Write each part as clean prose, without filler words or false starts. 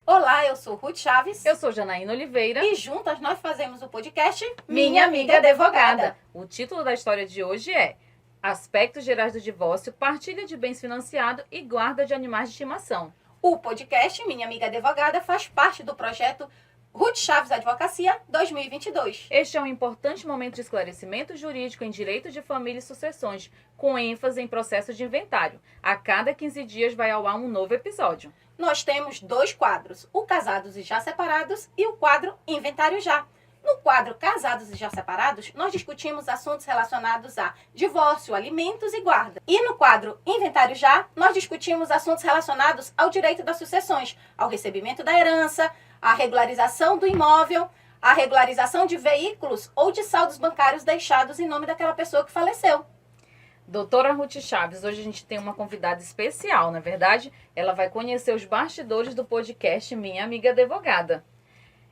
Olá, eu sou Ruth Chaves. Eu sou Janaína Oliveira. E juntas nós fazemos o podcast Minha Amiga Advogada. O título da história de hoje é Aspectos Gerais do Divórcio, Partilha de Bens Financiado e Guarda de Animais de Estimação. O podcast Minha Amiga Advogada faz parte do projeto Ruth Chaves Advocacia 2022. Este é um importante momento de esclarecimento jurídico em direito de família e sucessões, com ênfase em processos de inventário. A cada 15 dias vai ao ar um novo episódio. Nós temos 2 quadros, o Casados e Já Separados e o quadro Inventário Já. No quadro Casados e Já Separados, nós discutimos assuntos relacionados a divórcio, alimentos e guarda. E no quadro Inventário Já, nós discutimos assuntos relacionados ao direito das sucessões, ao recebimento da herança, à regularização do imóvel, à regularização de veículos ou de saldos bancários deixados em nome daquela pessoa que faleceu. Doutora Ruth Chaves, hoje a gente tem uma convidada especial, na verdade, ela vai conhecer os bastidores do podcast Minha Amiga Advogada.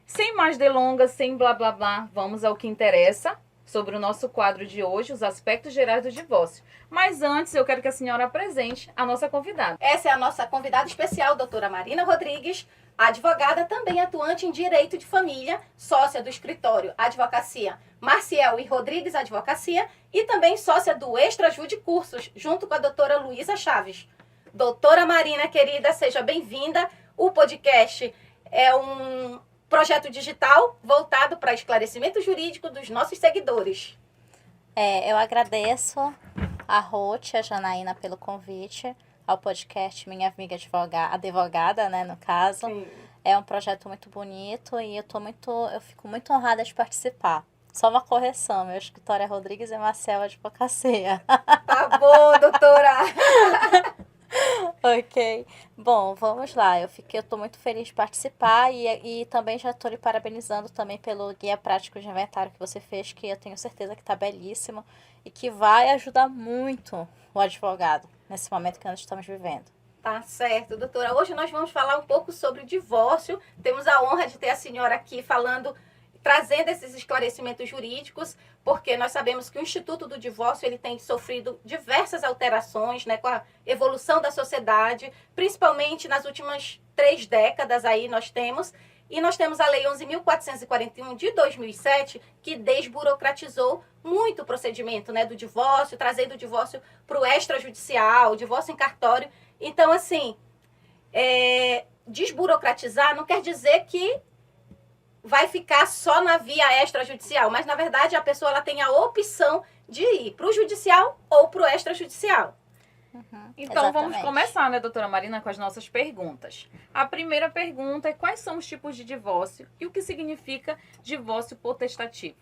Sem mais delongas, sem blá blá blá, vamos ao que interessa sobre o nosso quadro de hoje, os aspectos gerais do divórcio. Mas antes, eu quero que a senhora apresente a nossa convidada. Essa é a nossa convidada especial, doutora Marina Rodrigues, advogada também atuante em direito de família, sócia do escritório Advocacia Marciel e Rodrigues Advocacia e também sócia do Extrajude Cursos, junto com a doutora Luísa Chaves. Doutora Marina, querida, seja bem-vinda. O podcast é um projeto digital voltado para esclarecimento jurídico dos nossos seguidores. Eu agradeço a Ruth e a Janaína pelo convite ao podcast Minha Amiga Advogada, né, no caso. Sim. É um projeto muito bonito e eu fico muito honrada de participar. Só uma correção, meu escritório é Rodrigues e Marciel Advocacia. Tá bom, doutora. Ok. Bom, vamos lá. Eu tô muito feliz de participar e também já estou lhe parabenizando também pelo guia prático de inventário que você fez, que eu tenho certeza que está belíssimo e que vai ajudar muito o advogado nesse momento que nós estamos vivendo. Tá certo, doutora. Hoje nós vamos falar um pouco sobre o divórcio. Temos a honra de ter a senhora aqui trazendo esses esclarecimentos jurídicos, porque nós sabemos que o Instituto do Divórcio ele tem sofrido diversas alterações, né, com a evolução da sociedade, principalmente nas últimas 3 décadas aí nós temos. E nós temos a Lei 11.441 de 2007, que desburocratizou muito o procedimento, né, do divórcio, trazendo o divórcio para o extrajudicial, o divórcio em cartório. Então, assim, desburocratizar não quer dizer que vai ficar só na via extrajudicial, mas, na verdade, a pessoa ela tem a opção de ir para o judicial ou para o extrajudicial. Então, Exatamente. vamos começar, né, doutora Marina, com as nossas perguntas. A primeira pergunta é quais são os tipos de divórcio e o que significa divórcio potestativo?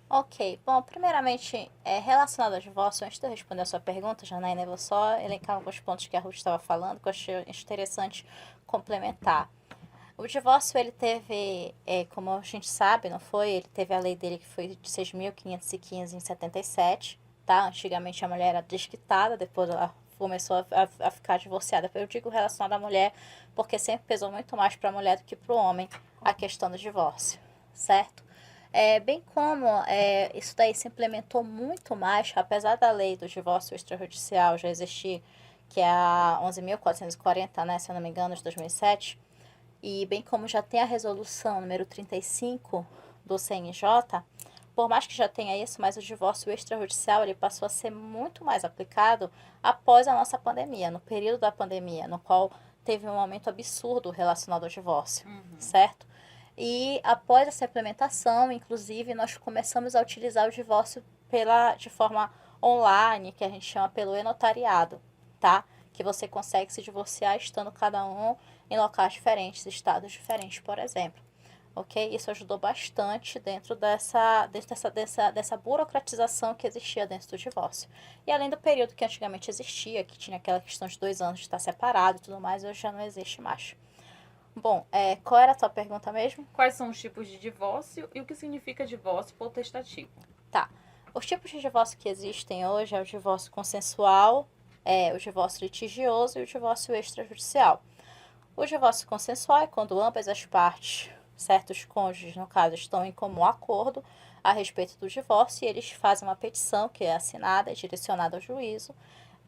Ok, bom, primeiramente, relacionado ao divórcio, antes de eu responder a sua pergunta, Janaína, eu vou só elencar alguns pontos que a Ruth estava falando, que eu achei interessante complementar. O divórcio, ele teve, como a gente sabe, não foi? Ele teve a lei dele que foi de 6.515 em 77, tá? Antigamente a mulher era desquitada, depois ela começou a ficar divorciada. Eu digo relacionado à mulher, porque sempre pesou muito mais para a mulher do que para o homem a questão do divórcio, certo? Bem como isso daí se implementou muito mais, apesar da lei do divórcio extrajudicial já existir, que é a 11.440, né, se eu não me engano, de 2007, e bem como já tem a resolução número 35 do CNJ, por mais que já tenha isso, mas o divórcio extrajudicial ele passou a ser muito mais aplicado após a nossa pandemia, no período da pandemia, no qual teve um aumento absurdo relacionado ao divórcio, certo? E após essa implementação, inclusive, nós começamos a utilizar o divórcio de forma online, que a gente chama pelo e-notariado, tá? Que você consegue se divorciar estando cada um em locais diferentes, estados diferentes, por exemplo. Ok? Isso ajudou bastante dentro dessa burocratização que existia dentro do divórcio. E além do período que antigamente existia, que tinha aquela questão de 2 anos de estar separado e tudo mais, hoje já não existe mais. Bom, qual era a tua pergunta mesmo? Quais são os tipos de divórcio e o que significa divórcio potestativo? Tá. Os tipos de divórcio que existem hoje é o divórcio consensual, o divórcio litigioso e o divórcio extrajudicial. O divórcio consensual é quando ambas as partes, certos cônjuges, no caso, estão em comum acordo a respeito do divórcio e eles fazem uma petição que é assinada e direcionada ao juízo,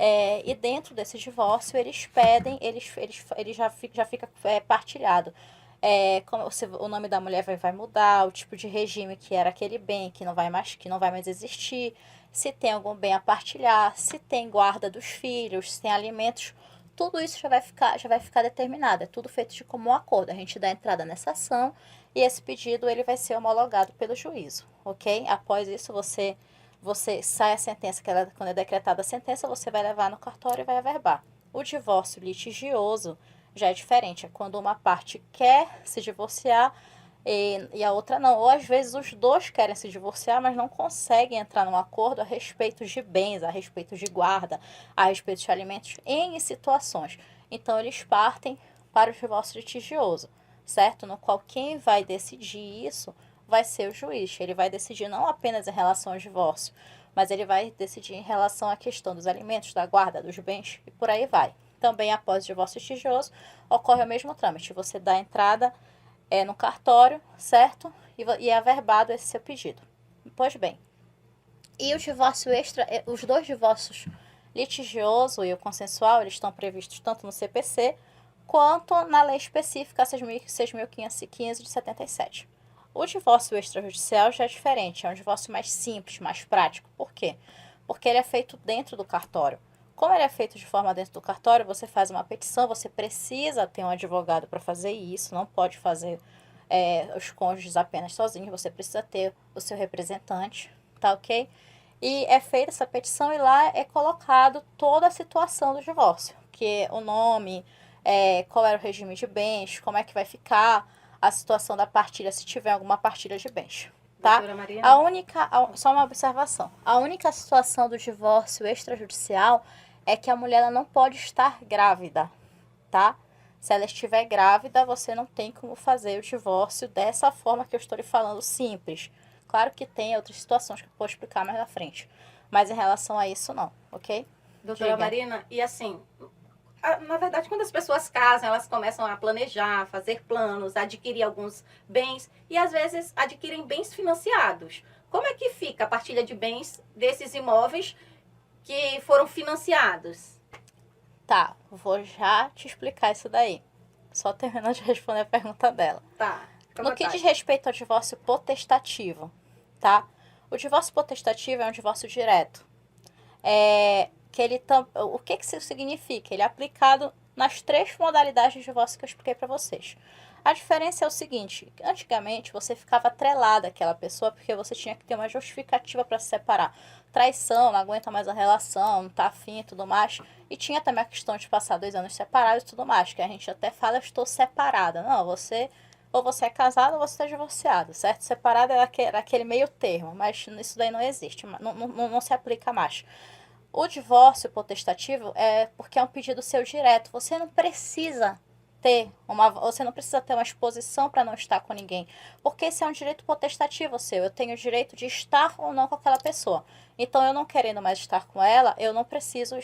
E dentro desse divórcio, eles pedem, ele já fica partilhado. O nome da mulher vai mudar, o tipo de regime que era aquele bem, que não vai mais existir, se tem algum bem a partilhar, se tem guarda dos filhos, se tem alimentos, tudo isso já vai ficar determinado. É tudo feito de comum acordo. A gente dá entrada nessa ação e esse pedido ele vai ser homologado pelo juízo, ok? Após isso, você sai a sentença, quando é decretada a sentença, você vai levar no cartório e vai averbar. O divórcio litigioso já é diferente, é quando uma parte quer se divorciar e a outra não. Ou às vezes os dois querem se divorciar, mas não conseguem entrar num acordo a respeito de bens, a respeito de guarda, a respeito de alimentos, em situações. Então eles partem para o divórcio litigioso, certo? No qual quem vai decidir isso vai ser o juiz. Ele vai decidir não apenas em relação ao divórcio, mas ele vai decidir em relação à questão dos alimentos, da guarda, dos bens e por aí vai. Também após o divórcio litigioso, ocorre o mesmo trâmite. Você dá entrada no cartório, certo? E é averbado esse seu pedido. Pois bem, e o divórcio os dois divórcios litigioso e o consensual, eles estão previstos tanto no CPC quanto na lei específica 6.515 de 77. O divórcio extrajudicial já é diferente, é um divórcio mais simples, mais prático. Por quê? Porque ele é feito dentro do cartório. Como ele é feito de forma dentro do cartório, você faz uma petição, você precisa ter um advogado para fazer isso, não pode fazer os cônjuges apenas sozinhos, você precisa ter o seu representante, tá ok? E é feita essa petição e lá é colocado toda a situação do divórcio, que é o nome, qual era o regime de bens, como é que vai ficar a situação da partilha, se tiver alguma partilha de bens, tá? Só uma observação, a única situação do divórcio extrajudicial é que a mulher ela não pode estar grávida, tá? Se ela estiver grávida, você não tem como fazer o divórcio dessa forma que eu estou lhe falando, simples. Claro que tem outras situações que eu vou explicar mais na frente, mas em relação a isso não, ok? Doutora Marina, e assim, na verdade, quando as pessoas casam, elas começam a planejar, fazer planos, adquirir alguns bens e às vezes adquirem bens financiados. Como é que fica a partilha de bens desses imóveis que foram financiados? Tá, vou já te explicar isso daí. Só terminando de responder a pergunta dela. Tá. No que diz respeito ao divórcio potestativo, tá? O divórcio potestativo é um divórcio direto. O que isso significa? Ele é aplicado nas 3 modalidades de divórcio que eu expliquei para vocês. A diferença é o seguinte, antigamente você ficava atrelada àquela pessoa porque você tinha que ter uma justificativa para se separar. Traição, não aguenta mais a relação, não tá afim e tudo mais. E tinha também a questão de passar 2 anos separados e tudo mais, que a gente até fala, eu estou separada. Não, ou você é casado ou você está divorciado, certo? Separado é aquele meio termo, mas isso daí não existe, não se aplica mais. O divórcio potestativo é porque é um pedido seu direto, você não precisa ter uma exposição para não estar com ninguém, porque esse é um direito potestativo seu, eu tenho o direito de estar ou não com aquela pessoa. Então, eu não querendo mais estar com ela, eu não preciso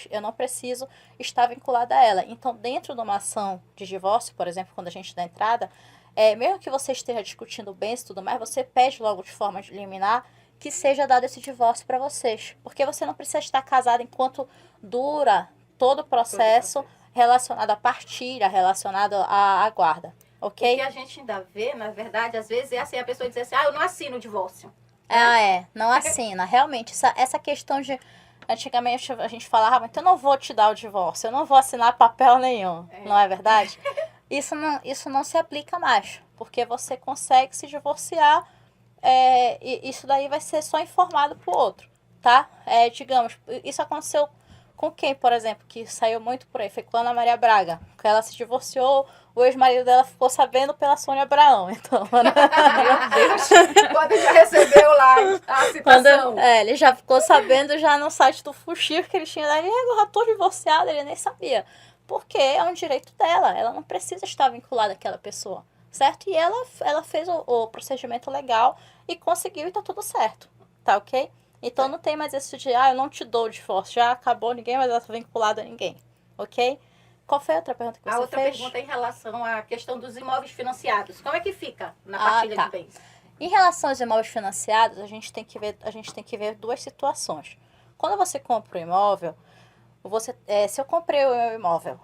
estar vinculada a ela. Então, dentro de uma ação de divórcio, por exemplo, quando a gente dá entrada, mesmo que você esteja discutindo bens e tudo mais, você pede logo de forma de liminar que seja dado esse divórcio para vocês, porque você não precisa estar casado enquanto dura todo o processo relacionado à partilha, relacionado à guarda, ok? O que a gente ainda vê, na verdade, às vezes é assim, a pessoa diz assim, eu não assino o divórcio. Não assina. Realmente, essa questão de... Antigamente a gente falava, então eu não vou te dar o divórcio, eu não vou assinar papel nenhum, não é verdade? Isso não se aplica mais, porque você consegue se divorciar, e isso daí vai ser só informado pro outro, tá? Digamos, isso aconteceu com quem, por exemplo, que saiu muito por aí, foi com a Ana Maria Braga, que ela se divorciou, o ex-marido dela ficou sabendo pela Sônia Abraão, então... Meu Deus! Quando já recebeu lá a citação. Ele já ficou sabendo já no site do Fuxir que ele tinha lá, eu já tô divorciado, ele nem sabia. Porque é um direito dela, ela não precisa estar vinculada àquela pessoa, certo? E ela fez o procedimento legal e conseguiu e tá tudo certo, tá ok? Então não tem mais isso de, eu não te dou o divórcio, já acabou, ninguém mais está vinculado a ninguém, ok? Qual foi a outra pergunta que você fez? A outra pergunta é em relação à questão dos imóveis financiados. Como é que fica na partilha de bens? Em relação aos imóveis financiados, a gente tem que ver 2 situações. Quando você compra um imóvel, se eu comprei o meu imóvel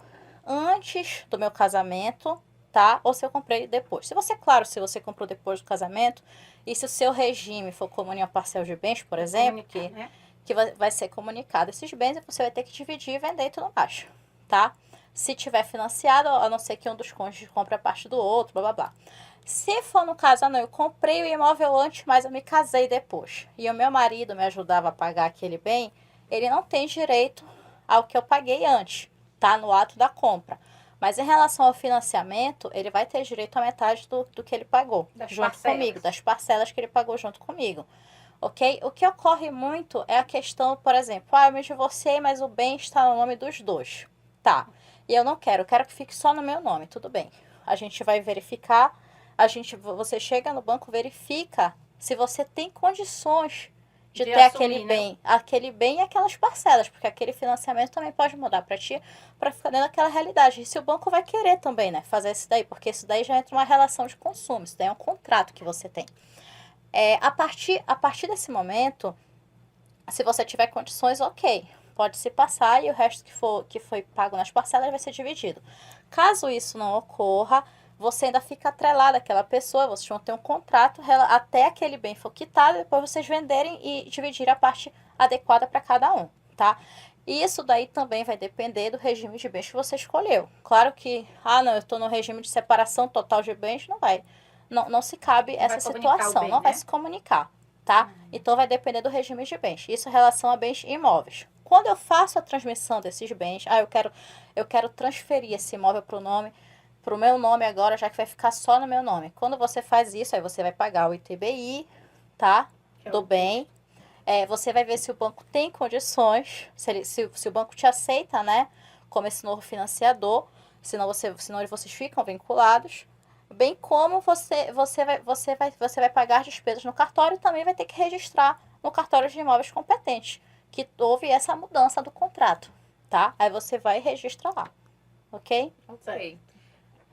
antes do meu casamento, tá? Ou se eu comprei depois. Claro, se você comprou depois do casamento, e se o seu regime for comunhão parcial de bens, por exemplo, que vai ser comunicado esses bens, você vai ter que dividir e vender e tudo mais, tá? Se tiver financiado, a não ser que um dos cônjuges compre a parte do outro, blá blá blá. Se for no caso, não, eu comprei o imóvel antes, mas eu me casei depois, e o meu marido me ajudava a pagar aquele bem, ele não tem direito ao que eu paguei antes, tá? No ato da compra. Mas em relação ao financiamento, ele vai ter direito à metade do que ele pagou junto comigo, das parcelas que ele pagou junto comigo. Ok? O que ocorre muito é a questão, por exemplo, eu me divorciei, mas o bem está no nome dos dois. Tá. E eu quero que fique só no meu nome, tudo bem. A gente vai verificar, você chega no banco, verifica se você tem condições de ter aquele bem e aquelas parcelas, porque aquele financiamento também pode mudar para ti, para ficar dentro daquela realidade. E se o banco vai querer também, né, fazer isso daí, porque isso daí já entra uma relação de consumo, isso daí é um contrato que você tem. A partir desse momento, se você tiver condições, ok, pode se passar e o resto que foi pago nas parcelas vai ser dividido. Caso isso não ocorra, você ainda fica atrelado àquela pessoa, vocês vão ter um contrato até aquele bem for quitado, depois vocês venderem e dividir a parte adequada para cada um, tá? E isso daí também vai depender do regime de bens que você escolheu. Claro que, não, eu estou no regime de separação total de bens, não se cabe essa situação, não vai se comunicar, tá? Então vai depender do regime de bens. Isso em relação a bens imóveis. Quando eu faço a transmissão desses bens, eu quero transferir esse imóvel para o meu nome agora, já que vai ficar só no meu nome. Quando você faz isso, aí você vai pagar o ITBI, tá? Do bem. Você vai ver se o banco tem condições, se o banco te aceita, né? Como esse novo financiador, senão vocês ficam vinculados. Bem como você vai pagar despesas no cartório e também vai ter que registrar no cartório de imóveis competente, que houve essa mudança do contrato, tá? Aí você vai registrar lá, ok? Ok.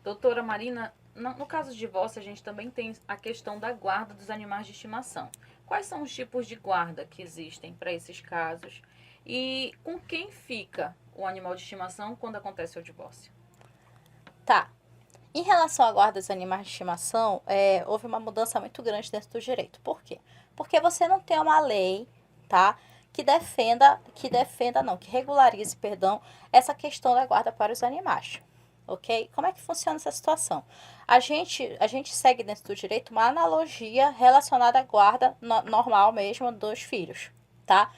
Doutora Marina, no caso de divórcio, a gente também tem a questão da guarda dos animais de estimação. Quais são os tipos de guarda que existem para esses casos? E com quem fica o animal de estimação quando acontece o divórcio? Tá. Em relação à guarda dos animais de estimação, houve uma mudança muito grande dentro do direito. Por quê? Porque você não tem uma lei, tá? Que regularize, essa questão da guarda para os animais. Ok? Como é que funciona essa situação? A gente segue dentro do direito uma analogia relacionada à guarda normal mesmo dos filhos, tá?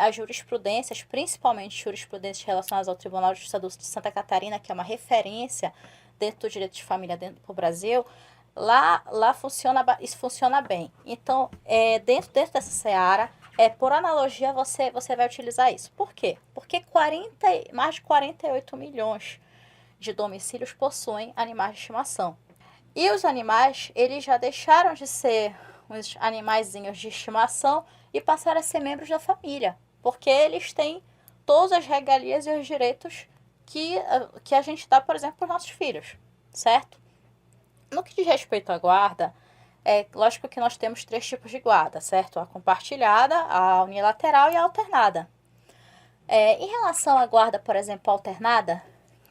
As jurisprudências, principalmente jurisprudências relacionadas ao Tribunal de Justiça de Santa Catarina, que é uma referência dentro do direito de família dentro do Brasil, lá isso funciona bem. Então, dentro dessa seara, por analogia, você vai utilizar isso. Por quê? Porque mais de 48 milhões de domicílios possuem animais de estimação. E os animais, eles já deixaram de ser uns animaizinhos de estimação e passaram a ser membros da família, porque eles têm todas as regalias e os direitos que a gente dá, por exemplo, para os nossos filhos, certo? No que diz respeito à guarda, lógico que nós temos 3 tipos de guarda, certo? A compartilhada, a unilateral e a alternada. Em relação à guarda, por exemplo, alternada,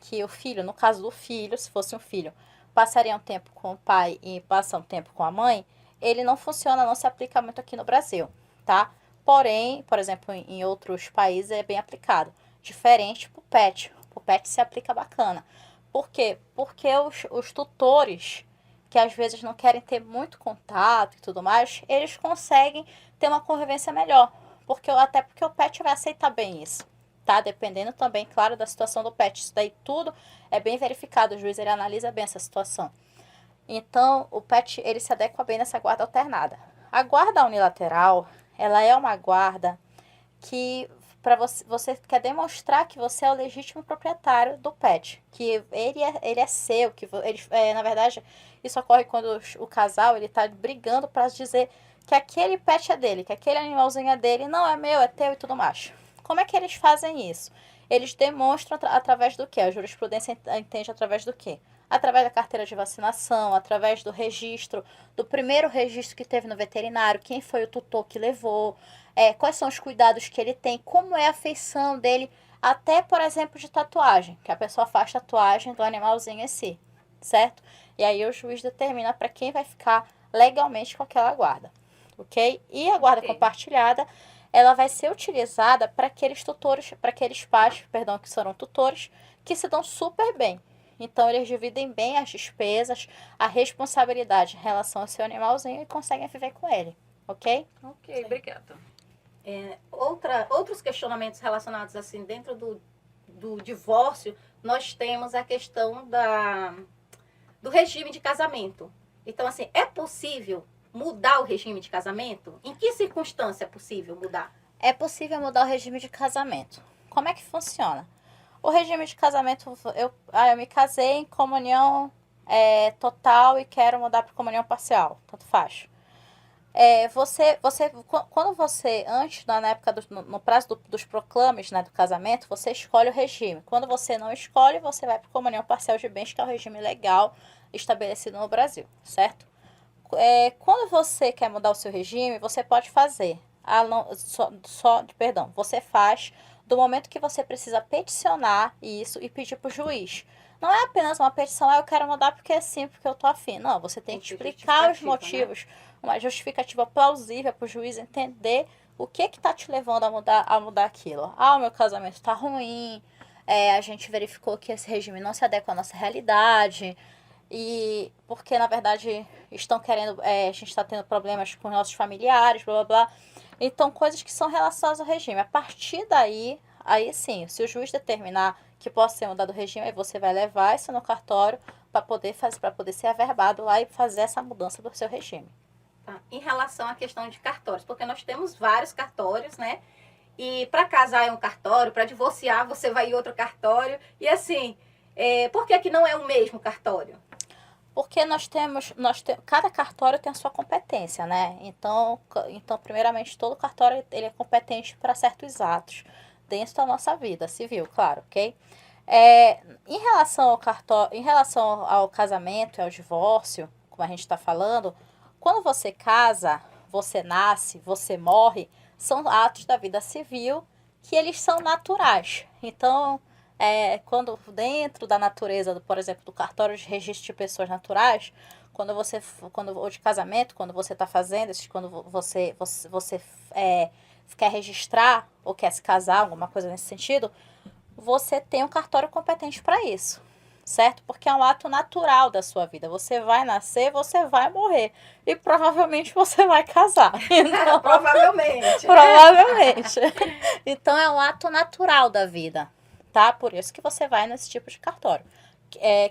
que o filho, no caso do filho, se fosse um filho, passaria um tempo com o pai e passa um tempo com a mãe, ele não funciona, não se aplica muito aqui no Brasil, tá? Porém, por exemplo, em outros países é bem aplicado. Diferente pro pet. O pet se aplica bacana. Por quê? Porque os tutores, que às vezes não querem ter muito contato e tudo mais, eles conseguem ter uma convivência melhor. Até porque o pet vai aceitar bem isso. Tá? Dependendo também, claro, da situação do pet. Isso daí tudo é bem verificado. O juiz, ele analisa bem essa situação. Então, o pet, ele se adequa bem nessa guarda alternada. A guarda unilateral, ela é uma guarda que para você quer demonstrar que você é o legítimo proprietário do pet. Que ele é seu. Na verdade, isso ocorre quando o casal está brigando para dizer que aquele pet é dele, que aquele animalzinho é dele, não é meu, é teu e tudo mais. Como é que eles fazem isso? Eles demonstram através do quê? A jurisprudência entende através do quê? Através da carteira de vacinação, através do registro, do primeiro registro que teve no veterinário, quem foi o tutor que levou, quais são os cuidados que ele tem, como é a afeição dele até, por exemplo, de tatuagem, que a pessoa faz tatuagem do animalzinho em si, certo? E aí o juiz determina para quem vai ficar legalmente com aquela guarda, ok? E a guarda compartilhada, ela vai ser utilizada para aqueles tutores, para aqueles pais, perdão, que serão tutores, que se dão super bem. Então, eles dividem bem as despesas, a responsabilidade em relação ao seu animalzinho e conseguem viver com ele, ok? Ok, obrigada. Outros questionamentos relacionados assim dentro do divórcio, nós temos a questão do regime de casamento. Então, assim, é possível mudar o regime de casamento? Em que circunstância é possível mudar? É possível mudar o regime de casamento. Como é que funciona? O regime de casamento, eu me casei em comunhão total e quero mudar para comunhão parcial, tanto faz. Quando você, antes, na época, no prazo dos proclames, né, do casamento, você escolhe o regime. Quando você não escolhe, você vai para comunhão parcial de bens, que é o regime legal estabelecido no Brasil, certo? Quando você quer mudar o seu regime, você pode fazer. Você faz do momento que você precisa peticionar isso e pedir para o juiz. Não é apenas uma petição, eu quero mudar porque é sim, porque eu tô afim. Não, você tem que explicar os motivos, né? Uma justificativa plausível para o juiz entender o que está te levando a mudar aquilo. O meu casamento está ruim, a gente verificou que esse regime não se adequa à nossa realidade, e porque, na verdade, estão querendo, a gente está tendo problemas com nossos familiares, blá, blá, blá. Então, coisas que são relacionadas ao regime. A partir daí, aí sim, se o juiz determinar que possa ser mudado o regime, aí você vai levar isso no cartório para poder ser averbado lá e fazer essa mudança do seu regime. Tá. Em relação à questão de cartórios, porque nós temos vários cartórios, né? E para casar é um cartório, para divorciar você vai em outro cartório. E assim, por que não é o mesmo cartório? Porque cada cartório tem a sua competência, né? Então, primeiramente, todo cartório ele é competente para certos atos dentro da nossa vida civil, claro, ok? Em relação ao casamento e ao divórcio, como a gente está falando, quando você casa, você nasce, você morre, são atos da vida civil que eles são naturais. Então, quando dentro da natureza, por exemplo, do cartório de registro de pessoas naturais, ou de casamento, quando você está fazendo, quando você quer registrar ou quer se casar, alguma coisa nesse sentido, você tem um cartório competente para isso, certo? Porque é um ato natural da sua vida. Você vai nascer, você vai morrer. E provavelmente você vai casar. Então, provavelmente. Provavelmente. Então, é um ato natural da vida, tá? Por isso que você vai nesse tipo de cartório.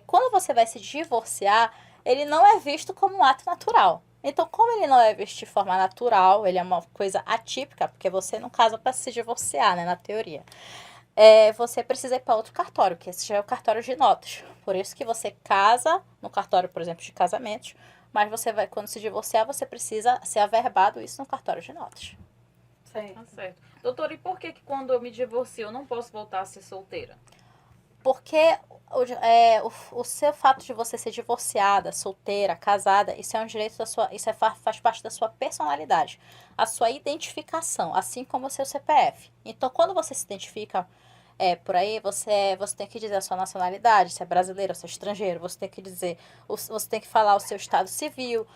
Quando você vai se divorciar, ele não é visto como um ato natural. Então, como ele não é visto de forma natural, ele é uma coisa atípica, porque você não casa para se divorciar, né? Na teoria. Você precisa ir para outro cartório, que esse já é o cartório de notas. Por isso que você casa no cartório, por exemplo, de casamentos, mas quando se divorciar, você precisa ser averbado isso no cartório de notas. Certo. Tá certo. Doutora, e por que quando eu me divorcio eu não posso voltar a ser solteira? Porque o seu fato de você ser divorciada, solteira, casada, isso é um direito faz parte da sua personalidade, a sua identificação, assim como o seu CPF. Então, quando você se identifica por aí, você tem que dizer a sua nacionalidade, se é brasileiro, se é estrangeiro, você tem que dizer, você tem que falar o seu estado civil,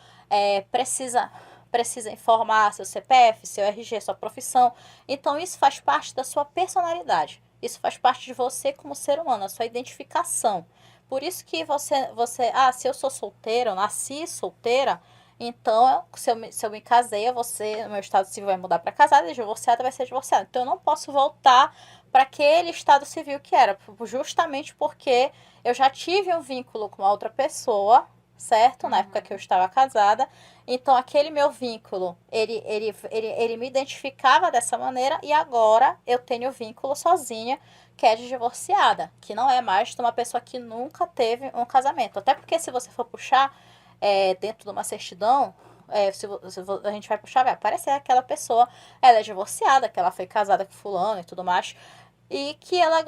precisa informar seu CPF, seu RG, sua profissão. Então, isso faz parte da sua personalidade. Isso faz parte de você como ser humano, a sua identificação. Por isso que se eu sou solteira, eu nasci solteira, então, se eu me casei, o meu estado civil vai mudar para casada, e divorciada vai ser divorciada. Então, eu não posso voltar para aquele estado civil que era, justamente porque eu já tive um vínculo com uma outra pessoa, certo? Na época que eu estava casada. Então, aquele meu vínculo, ele me identificava dessa maneira, e agora eu tenho vínculo sozinha, que é de divorciada, que não é mais de uma pessoa que nunca teve um casamento. Até porque, se você for puxar dentro de uma certidão, a gente vai puxar, vai aparecer aquela pessoa, ela é divorciada, que ela foi casada com fulano e tudo mais, e que ela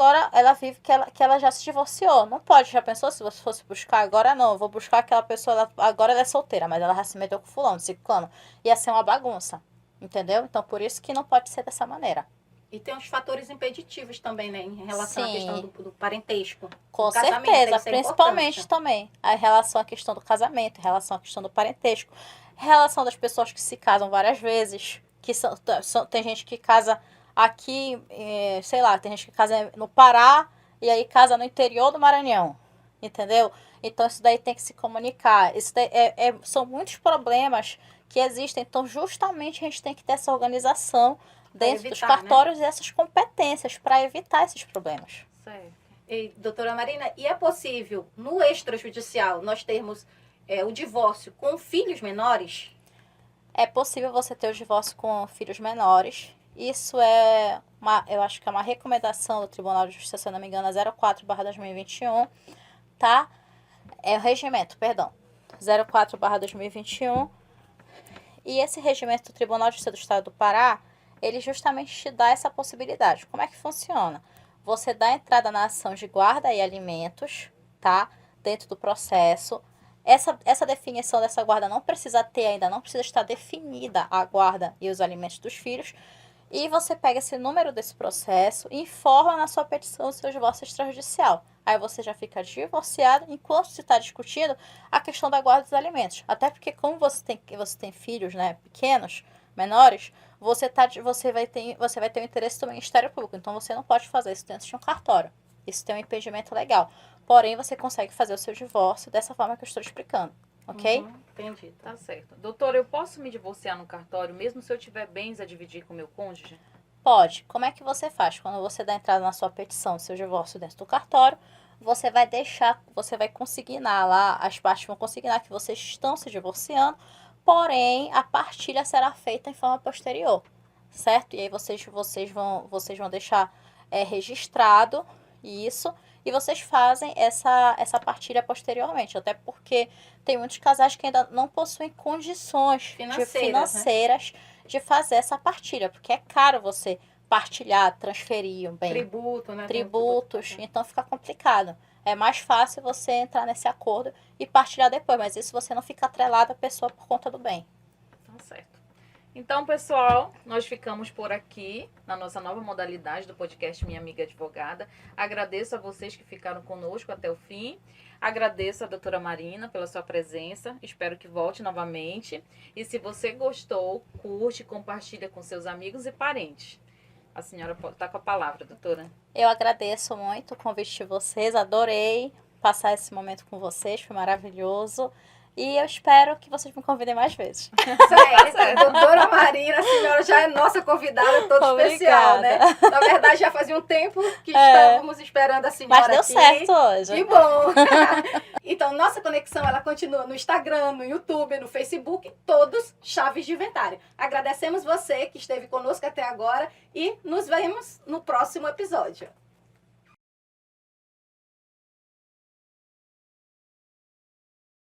vive que ela já se divorciou. Não pode, já pensou, se você fosse buscar agora? Não, eu vou buscar aquela pessoa, agora ela é solteira, mas ela já se meteu com fulano, ciclano, ia ser uma bagunça, entendeu? Então, por isso que não pode ser dessa maneira. E tem uns fatores impeditivos também, né? Em relação à Sim. questão do parentesco. Com do casamento, certeza, isso é principalmente importante. também a relação à questão do casamento, em relação à questão do parentesco, relação das pessoas que se casam várias vezes, que tem gente que casa aqui, sei lá, tem gente que casa no Pará e aí casa no interior do Maranhão, entendeu? Então isso daí tem que se comunicar. Isso daí são muitos problemas que existem, então justamente a gente tem que ter essa organização dentro dos evitar, né? cartórios e essas competências para evitar esses problemas. Certo. E, doutora Marina, e é possível, no extrajudicial, nós termos o divórcio com filhos menores? É possível você ter o divórcio com filhos menores. Isso eu acho que é uma recomendação do Tribunal de Justiça, se eu não me engano, é 04/2021, tá? É o regimento, perdão, 04/2021. E esse regimento do Tribunal de Justiça do Estado do Pará, ele justamente te dá essa possibilidade. Como é que funciona? Você dá entrada na ação de guarda e alimentos, tá? Dentro do processo. Essa definição dessa guarda não precisa ter ainda, não precisa estar definida a guarda e os alimentos dos filhos. E você pega esse número desse processo e informa na sua petição o seu divórcio extrajudicial. Aí você já fica divorciado enquanto se está discutindo a questão da guarda dos alimentos. Até porque como você tem filhos, né, pequenos, menores, você vai ter o interesse do Ministério Público. Então você não pode fazer isso dentro de um cartório. Isso tem um impedimento legal. Porém, você consegue fazer o seu divórcio dessa forma que eu estou explicando. Ok? Entendi. Tá certo. Doutora, eu posso me divorciar no cartório mesmo se eu tiver bens a dividir com meu cônjuge? Pode. Como é que você faz? Quando você dá entrada na sua petição, seu divórcio dentro do cartório, você vai consignar lá, as partes vão consignar que vocês estão se divorciando, porém a partilha será feita em forma posterior, certo? E aí vocês vão deixar registrado isso e vocês fazem essa partilha posteriormente, até porque tem muitos casais que ainda não possuem condições financeiras de fazer essa partilha, porque é caro você partilhar, transferir um bem. Tributo, né? Tributos, então fica complicado. É mais fácil você entrar nesse acordo e partilhar depois, mas isso você não fica atrelado à pessoa por conta do bem. Tá certo. Então, pessoal, nós ficamos por aqui na nossa nova modalidade do podcast Minha Amiga Advogada. Agradeço a vocês que ficaram conosco até o fim. Agradeço a doutora Marina pela sua presença. Espero que volte novamente. E se você gostou, curte, compartilha com seus amigos e parentes. A senhora está com a palavra, doutora. Eu agradeço muito o convite de vocês, adorei passar esse momento com vocês, foi maravilhoso. E eu espero que vocês me convidem mais vezes. Doutora Marina, a senhora já é nossa convidada toda especial, né? Na verdade, já fazia um tempo que estávamos esperando a senhora aqui. Mas deu certo hoje. Que bom! Então, nossa conexão, ela continua no Instagram, no YouTube, no Facebook, todos Chaves de Inventário. Agradecemos você que esteve conosco até agora e nos vemos no próximo episódio.